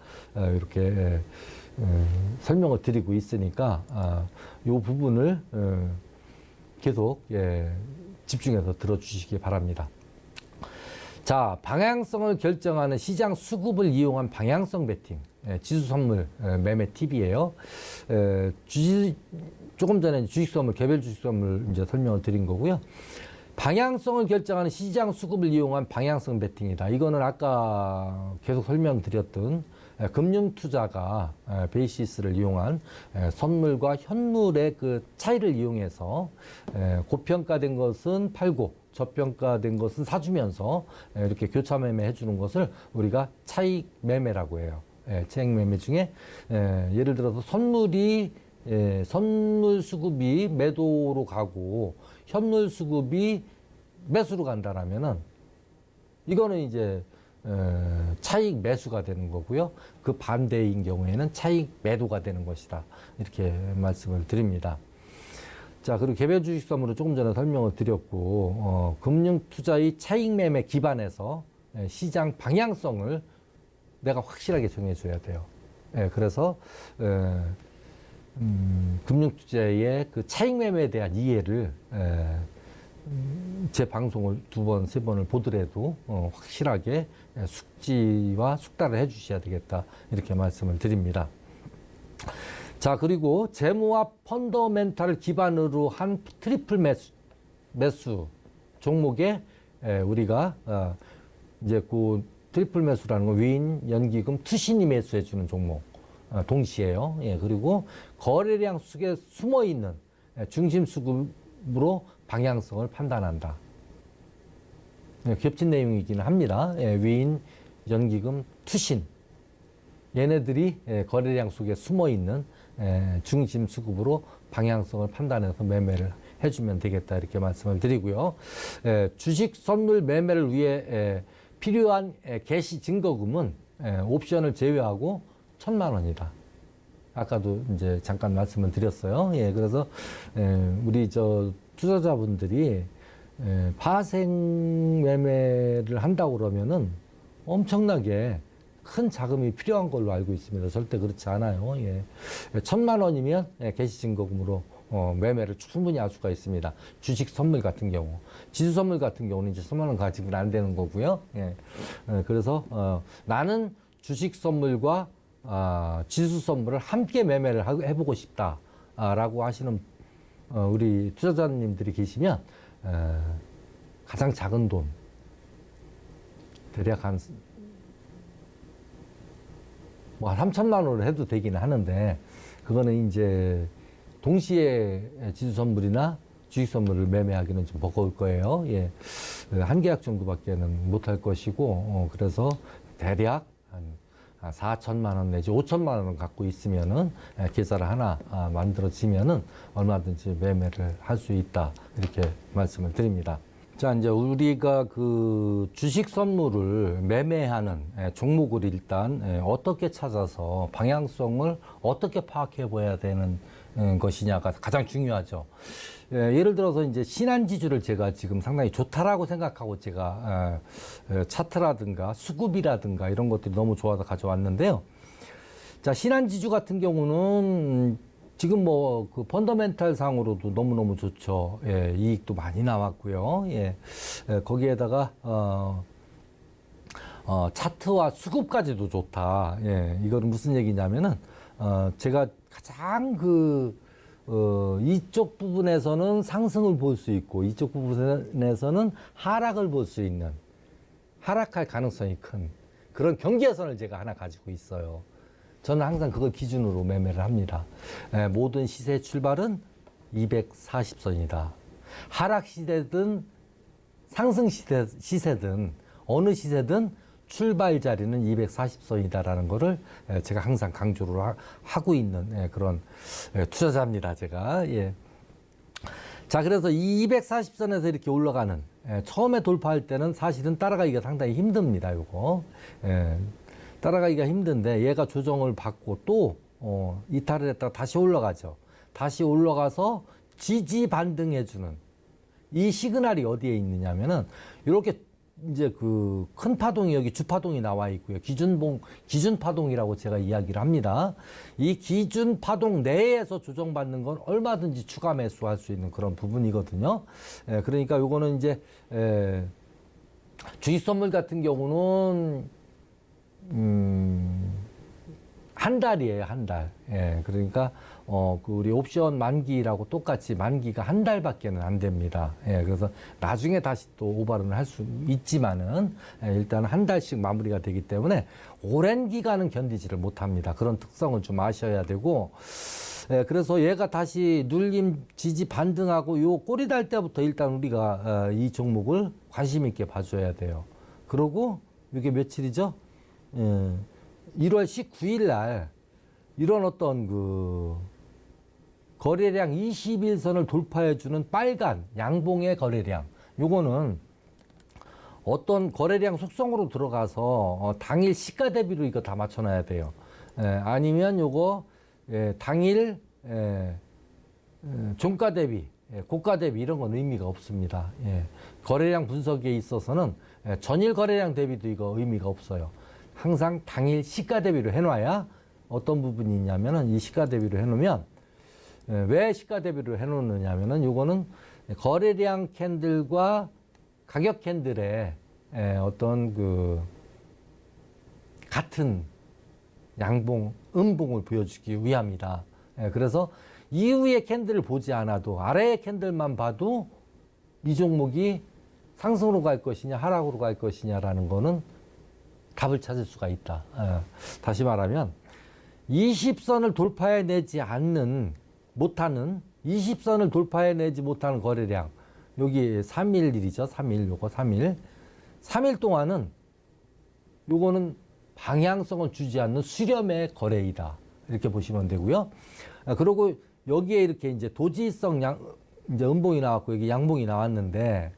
S2: 이렇게 설명을 드리고 있으니까 이 부분을 계속 집중해서 들어주시기 바랍니다. 자, 방향성을 결정하는 시장 수급을 이용한 방향성 베팅, 지수 선물 매매 팁이에요. 조금 전에 주식 선물, 개별 주식 선물 이제 설명을 드린 거고요. 방향성을 결정하는 시장 수급을 이용한 방향성 베팅이다. 이거는 아까 계속 설명드렸던 금융 투자가 베이시스를 이용한 선물과 현물의 그 차이를 이용해서 고평가된 것은 팔고 저평가된 것은 사주면서 이렇게 교차 매매 해주는 것을 우리가 차익 매매라고 해요. 차익 매매 중에 예를 들어서 선물 수급이 매도로 가고 현물 수급이 매수로 간다라면은 이거는 이제 차익 매수가 되는 거고요. 그 반대인 경우에는 차익 매도가 되는 것이다. 이렇게 말씀을 드립니다. 자, 그리고 개별 주식 선물은 조금 전에 설명을 드렸고, 금융 투자의 차익 매매 기반에서 시장 방향성을 내가 확실하게 정해줘야 돼요. 그래서 금융 투자의 그 차익 매매에 대한 이해를 제 방송을 2번, 3번을 보더라도 확실하게 숙지와 숙달을 해주셔야 되겠다. 이렇게 말씀을 드립니다. 자, 그리고 재무와 펀더멘탈을 기반으로 한 트리플 매수 종목에 우리가 이제 그 트리플 매수라는 건 위인, 연기금, 투신이 매수해주는 종목 동시에요. 예, 그리고 거래량 속에 숨어 있는 중심 수급으로 방향성을 판단한다. 겹친 내용이기는 합니다. 위인, 연기금, 투신. 얘네들이 거래량 속에 숨어 있는 중심 수급으로 방향성을 판단해서 매매를 해주면 되겠다. 이렇게 말씀을 드리고요. 주식 선물 매매를 위해 필요한 개시 증거금은 옵션을 제외하고 1,000만 원이다. 아까도 이제 잠깐 말씀을 드렸어요. 예, 그래서 우리 투자자분들이 파생 매매를 한다고 그러면은 엄청나게 큰 자금이 필요한 걸로 알고 있습니다. 절대 그렇지 않아요. 예. 1,000만 원이면 개시 증거금으로 매매를 충분히 할 수가 있습니다. 주식 선물 같은 경우. 지수 선물 같은 경우는 이제 1,000만 원 가지고는 안 되는 거고요. 예. 그래서 나는 주식 선물과 지수 선물을 함께 매매를 해보고 싶다라고 하시는 우리 투자자님들이 계시면 가장 작은 돈 대략 한 3,000만 원으로 해도 되기는 하는데 그거는 이제 동시에 지수 선물이나 주식 선물을 매매하기는 좀 버거울 거예요. 예. 한 계약 정도밖에는 못할 것이고 그래서 대략 한 4천만 원 내지 5천만 원을 갖고 있으면은 계좌를 하나 만들어지면은 얼마든지 매매를 할 수 있다. 이렇게 말씀을 드립니다. 자, 이제 우리가 그 주식 선물을 매매하는 종목을 일단 어떻게 찾아서 방향성을 어떻게 파악해 봐야 되는 것이냐가 가장 중요하죠. 예를 들어서 이제 신한지주를 제가 지금 상당히 좋다라고 생각하고 제가 차트라든가 수급이라든가 이런 것들이 너무 좋아서 가져왔는데요. 자, 신한지주 같은 경우는 지금 그 펀더멘탈 상으로도 너무너무 좋죠. 예, 이익도 많이 나왔고요. 예, 거기에다가, 차트와 수급까지도 좋다. 예, 이거는 무슨 얘기냐면은, 제가 가장 이쪽 부분에서는 상승을 볼 수 있고, 이쪽 부분에서는 하락을 볼 수 있는, 하락할 가능성이 큰 그런 경계선을 제가 하나 가지고 있어요. 저는 항상 그걸 기준으로 매매를 합니다. 모든 시세의 출발은 240선이다. 하락 시대든 상승 시세든 어느 시세든 출발 자리는 240선이다라는 거를 제가 항상 강조를 하고 있는 그런 투자자입니다. 제가. 예. 자, 그래서 이 240선에서 이렇게 올라가는 처음에 돌파할 때는 사실은 따라가기가 상당히 힘듭니다. 요거. 따라가기가 힘든데 얘가 조정을 받고 또 이탈을 했다가 다시 올라가죠. 다시 올라가서 지지 반등해주는 이 시그널이 어디에 있느냐면은 이렇게 이제 그 큰 파동이 여기 주파동이 나와 있고요. 기준 파동이라고 제가 이야기를 합니다. 이 기준 파동 내에서 조정받는 건 얼마든지 추가 매수할 수 있는 그런 부분이거든요. 그러니까 요거는 이제 주식 선물 같은 경우는 한 달이에요, 한 달. 그러니까 그 우리 옵션 만기라고 똑같이 만기가 한 달밖에는 안 됩니다. 그래서 나중에 다시 또 오버런을 할 수 있지만은 일단 한 달씩 마무리가 되기 때문에 오랜 기간은 견디지를 못합니다. 그런 특성을 좀 아셔야 되고, 그래서 얘가 다시 눌림, 지지, 반등하고 요 꼬리 달 때부터 일단 우리가 이 종목을 관심 있게 봐줘야 돼요. 그러고 이게 며칠이죠? 1월 19일 날 이런 어떤 그 거래량 21선을 돌파해주는 빨간 양봉의 거래량, 요거는 어떤 거래량 속성으로 들어가서 당일 시가 대비로 이거 다 맞춰놔야 돼요. 아니면 요거 당일 종가 대비, 고가 대비 이런 건 의미가 없습니다. 거래량 분석에 있어서는 전일 거래량 대비도 이거 의미가 없어요. 항상 당일 시가 대비로 해놔야 어떤 부분이 있냐면은 이 시가 대비로 해놓으면 왜 시가 대비로 해놓느냐면은 요거는 거래량 캔들과 가격 캔들의 어떤 그 같은 양봉, 음봉을 보여주기 위함이다. 그래서 이후의 캔들을 보지 않아도 아래의 캔들만 봐도 이 종목이 상승으로 갈 것이냐 하락으로 갈 것이냐라는 거는 답을 찾을 수가 있다. 다시 말하면 20선을 돌파해내지 못하는 20선을 돌파해내지 못하는 거래량, 여기 3일이죠. 3일, 요거 3일. 3일 동안은 요거는 방향성을 주지 않는 수렴의 거래이다. 이렇게 보시면 되고요. 그리고 여기에 이렇게 이제 도지성 이제 음봉이 나왔고 여기 양봉이 나왔는데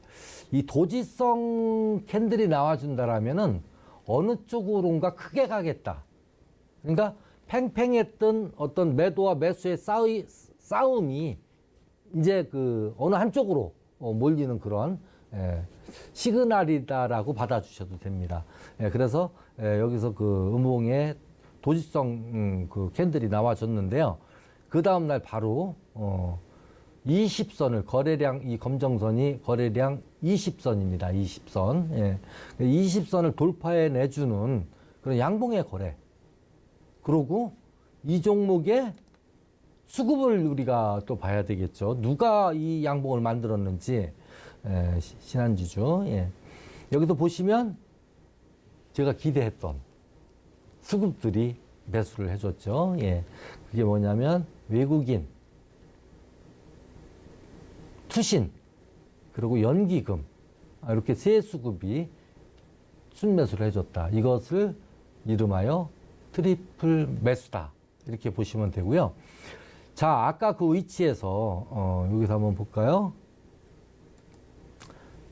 S2: 이 도지성 캔들이 나와준다라면은 어느 쪽으로인가 크게 가겠다. 그러니까 팽팽했던 어떤 매도와 매수의 싸움이 이제 그 어느 한쪽으로 몰리는 그런 시그널이다라고 받아주셔도 됩니다. 그래서 여기서 그 음봉에 도지성 그 캔들이 나와줬는데요. 그 다음날 바로 20선을 거래량, 이 검정선이 거래량 20선입니다. 20선. 20선을 돌파해 내주는 그런 양봉의 거래. 그리고 이 종목의 수급을 우리가 또 봐야 되겠죠. 누가 이 양봉을 만들었는지, 신한지주. 여기서 보시면 제가 기대했던 수급들이 매수를 해줬죠. 그게 뭐냐면 외국인, 투신, 그리고 연기금, 이렇게 세 수급이 순매수를 해줬다. 이것을 이름하여 트리플 매수다. 이렇게 보시면 되고요. 자, 아까 그 위치에서 여기서 한번 볼까요?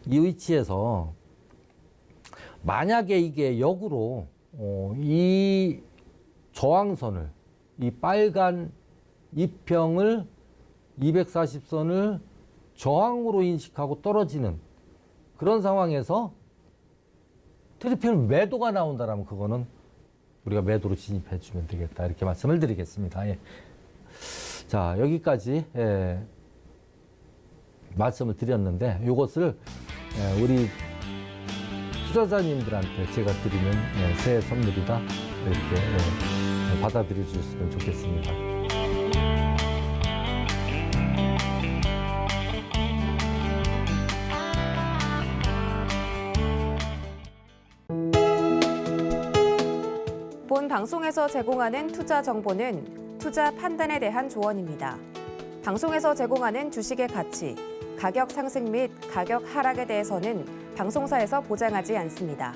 S2: 이 위치에서 만약에 이게 역으로 이 저항선을, 이 빨간 이평을 240선을 저항으로 인식하고 떨어지는 그런 상황에서 트리플 매도가 나온다라면 그거는 우리가 매도로 진입해 주면 되겠다. 이렇게 말씀을 드리겠습니다. 자, 여기까지 말씀을 드렸는데 이것을 우리 투자자님들한테 제가 드리는 새해 선물이다. 이렇게 받아들여 주셨으면 좋겠습니다.
S1: 본 방송에서 제공하는 투자 정보는 투자 판단에 대한 조언입니다. 방송에서 제공하는 주식의 가치, 가격 상승 및 가격 하락에 대해서는 방송사에서 보장하지 않습니다.